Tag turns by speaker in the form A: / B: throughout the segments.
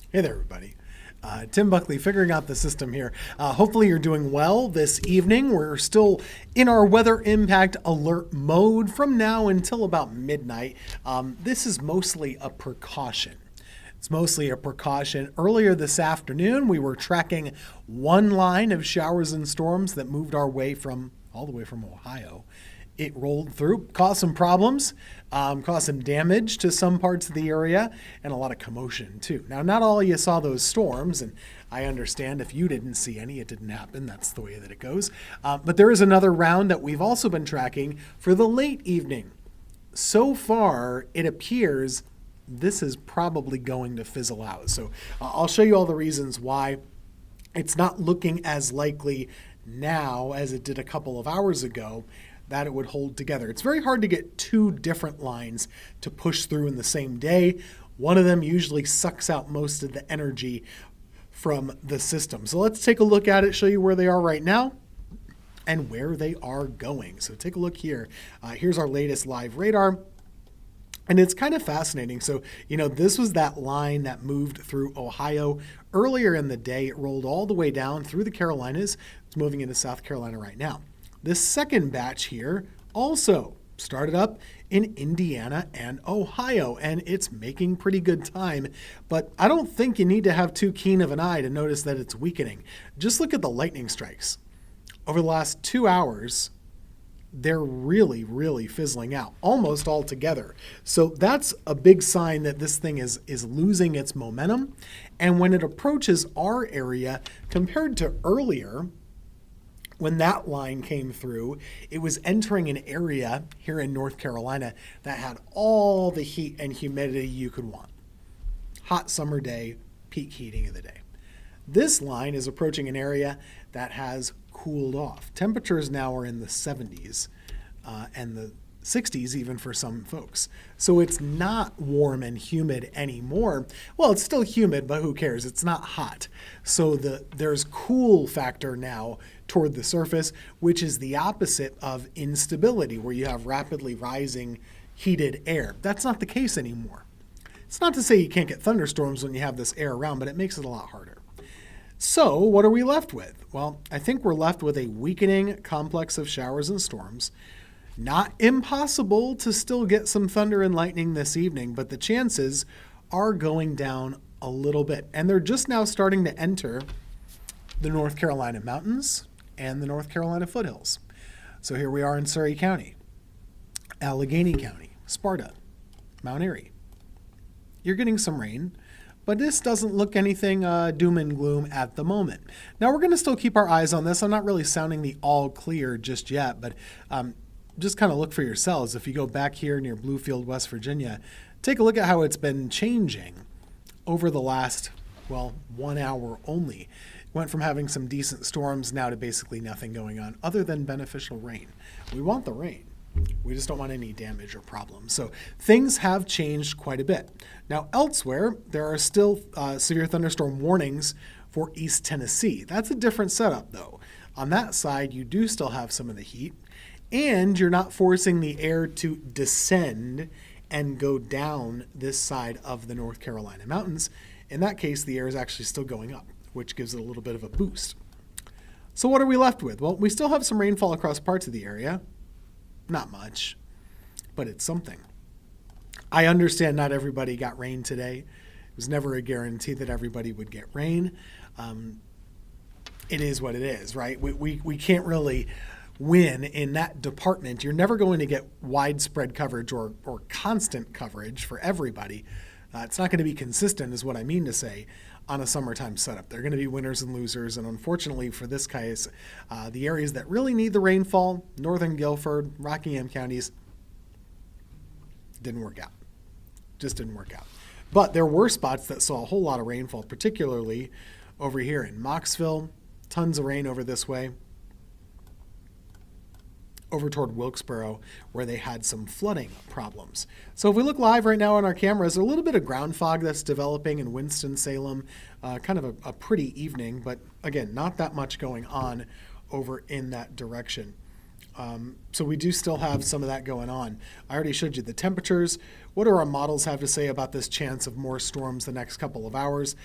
A: Hey there, everybody. Tim Buckley figuring out the system here. Hopefully you're doing well this evening. We're still in our weather impact alert mode from now until about midnight. This is mostly a precaution. It's mostly a precaution. Earlier this afternoon, we were tracking one line of showers and storms that moved our way all the way from Ohio. It rolled through, caused some problems, caused some damage to some parts of the area, and a lot of commotion too. Now, not all of you saw those storms, and I understand if you didn't see any, it didn't happen. That's the way that it goes. But there is another round that we've also been tracking for the late evening. So far, it appears this is probably going to fizzle out. So I'll show you all the reasons why it's not looking as likely now as it did a couple of hours ago that it would hold together. It's very hard to get two different lines to push through in the same day. One of them usually sucks out most of the energy from the system. So let's take a look at it, show you where they are right now and where they are going. So take a look here. Here's our latest live radar. And it's kind of fascinating. So, this was that line that moved through Ohio earlier in the day. It rolled all the way down through the Carolinas. It's moving into South Carolina right now. This second batch here also started up in Indiana and Ohio, and it's making pretty good time. But I don't think you need to have too keen of an eye to notice that it's weakening. Just look at the lightning strikes. Over the last 2 hours, they're really, really fizzling out almost altogether. So that's a big sign that this thing is losing its momentum. And when it approaches our area, compared to earlier, when that line came through, it was entering an area here in North Carolina that had all the heat and humidity you could want. Hot summer day, peak heating of the day. This line is approaching an area that has cooled off. Temperatures now are in the 70s and the 60s even for some folks. So it's not warm and humid anymore. Well, it's still humid, but who cares? It's not hot. So there's cool factor now toward the surface, which is the opposite of instability, where you have rapidly rising heated air. That's not the case anymore. It's not to say you can't get thunderstorms when you have this air around, but it makes it a lot harder. So what are we left with? Well, I think we're left with a weakening complex of showers and storms. Not impossible to still get some thunder and lightning this evening, but the chances are going down a little bit. And they're just now starting to enter the North Carolina mountains and the North Carolina foothills. So here we are in Surrey County, Allegheny County, Sparta, Mount Airy. You're getting some rain, but this doesn't look anything doom and gloom at the moment. Now, we're going to still keep our eyes on this. I'm not really sounding the all clear just yet, but just kind of look for yourselves. If you go back here near Bluefield, West Virginia, take a look at how it's been changing over the last, 1 hour only. Went from having some decent storms now to basically nothing going on other than beneficial rain. We want the rain. We just don't want any damage or problems. So things have changed quite a bit. Now, elsewhere, there are still severe thunderstorm warnings for East Tennessee. That's a different setup, though. On that side, you do still have some of the heat, and you're not forcing the air to descend and go down this side of the North Carolina mountains. In that case, the air is actually still going up, which gives it a little bit of a boost. So what are we left with? Well, we still have some rainfall across parts of the area. Not much, but it's something. I understand not everybody got rain today. It was never a guarantee that everybody would get rain. It is what it is, right? We can't really win in that department. You're never going to get widespread coverage or constant coverage for everybody. It's not going to be consistent is what I mean to say on a summertime setup. There are going to be winners and losers, and unfortunately for this case, the areas that really need the rainfall, northern Guilford, Rockingham counties, didn't work out. Just didn't work out. But there were spots that saw a whole lot of rainfall, particularly over here in Moxville, tons of rain over this way, over toward Wilkesboro, where they had some flooding problems. So if we look live right now on our cameras, a little bit of ground fog that's developing in Winston-Salem, kind of a pretty evening, but again, not that much going on over in that direction. So we do still have some of that going on. I already showed you the temperatures. What do our models have to say about this chance of more storms the next couple of hours?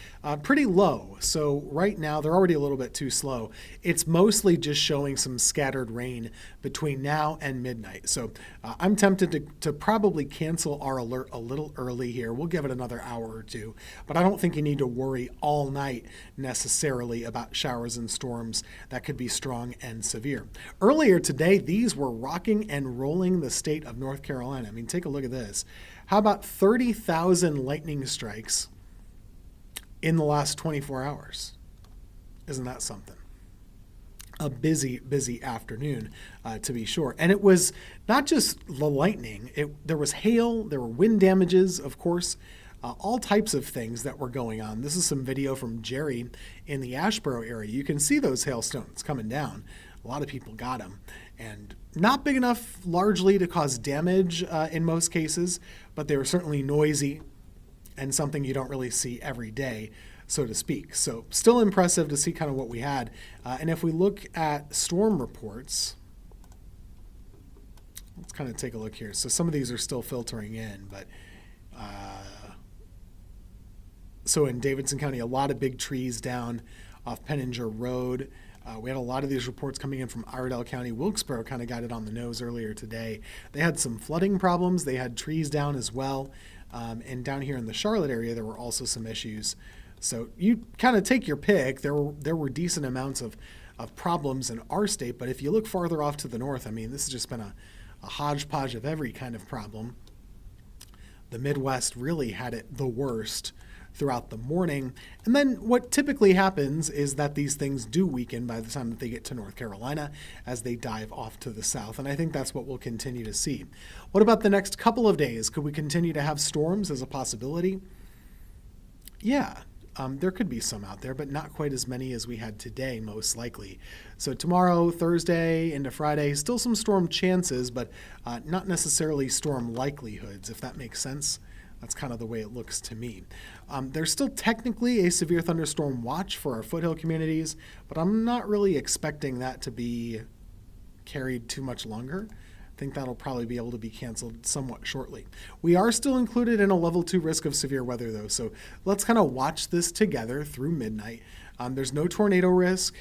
A: Pretty low. So right now, they're already a little bit too slow. It's mostly just showing some scattered rain between now and midnight. So I'm tempted to probably cancel our alert a little early here. We'll give it another hour or two. But I don't think you need to worry all night necessarily about showers and storms that could be strong and severe. Earlier today, these were rocking and rolling the state of North Carolina. I mean, take a look at this. How about 30,000 lightning strikes in the last 24 hours? Isn't that something? A busy, busy afternoon, to be sure. And it was not just the lightning. There was hail, there were wind damages, of course, all types of things that were going on. This is some video from Jerry in the Asheboro area. You can see those hailstones coming down. A lot of people got them. And not big enough largely to cause damage in most cases, but they were certainly noisy and something you don't really see every day, so to speak. So still impressive to see kind of what we had. And if we look at storm reports, let's kind of take a look here. So some of these are still filtering in, but so in Davidson County, a lot of big trees down off Penninger Road. We had a lot of these reports coming in from Iredell County. Wilkesboro kind of got it on the nose earlier today. They had some flooding problems. They had trees down as well. And down here in the Charlotte area, there were also some issues. So you kind of take your pick. There were decent amounts of problems in our state. But if you look farther off to the north, I mean, this has just been a hodgepodge of every kind of problem. The Midwest really had it the worst throughout the morning. And then what typically happens is that these things do weaken by the time that they get to North Carolina as they dive off to the south. And I think that's what we'll continue to see. What about the next couple of days? Could we continue to have storms as a possibility? Yeah, there could be some out there, but not quite as many as we had today, most likely. So tomorrow, Thursday, into Friday, still some storm chances, but not necessarily storm likelihoods, if that makes sense. That's kind of the way it looks to me. There's still technically a severe thunderstorm watch for our foothill communities, but I'm not really expecting that to be carried too much longer. I think that'll probably be able to be canceled somewhat shortly. We are still included in a level 2 risk of severe weather, though, so let's kind of watch this together through midnight. There's no tornado risk.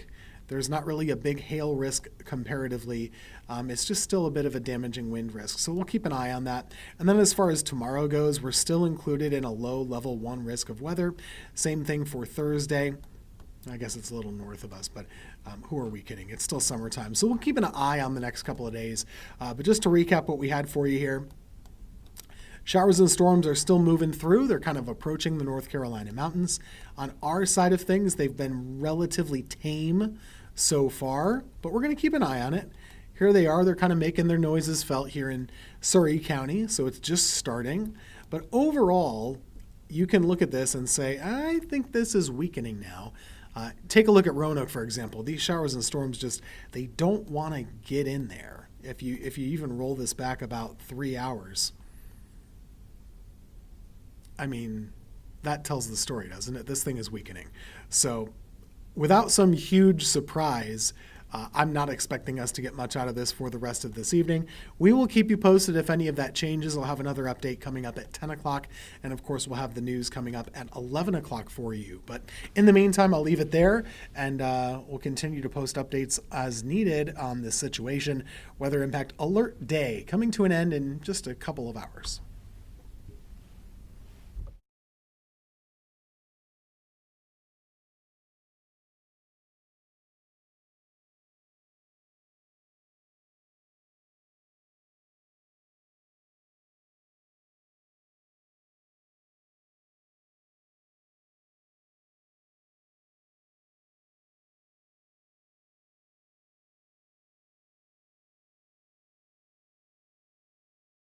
A: There's not really a big hail risk comparatively. It's just still a bit of a damaging wind risk. So we'll keep an eye on that. And then as far as tomorrow goes, we're still included in a low level 1 risk of weather. Same thing for Thursday. I guess it's a little north of us, but who are we kidding? It's still summertime. So we'll keep an eye on the next couple of days. But just to recap what we had for you here. Showers and storms are still moving through. They're kind of approaching the North Carolina mountains. On our side of things, they've been relatively tame so far, but we're going to keep an eye on it. Here they are. They're kind of making their noises felt here in Surrey County, so it's just starting. But overall, you can look at this and say, I think this is weakening now. Take a look at Roanoke, for example. These showers and storms just, they don't want to get in there. If you even roll this back about 3 hours, I mean, that tells the story, doesn't it? This thing is weakening. So without some huge surprise, I'm not expecting us to get much out of this for the rest of this evening. We will keep you posted if any of that changes. I'll have another update coming up at 10 o'clock. And of course, we'll have the news coming up at 11 o'clock for you. But in the meantime, I'll leave it there and we'll continue to post updates as needed on this situation. Weather Impact Alert Day coming to an end in just a couple of hours.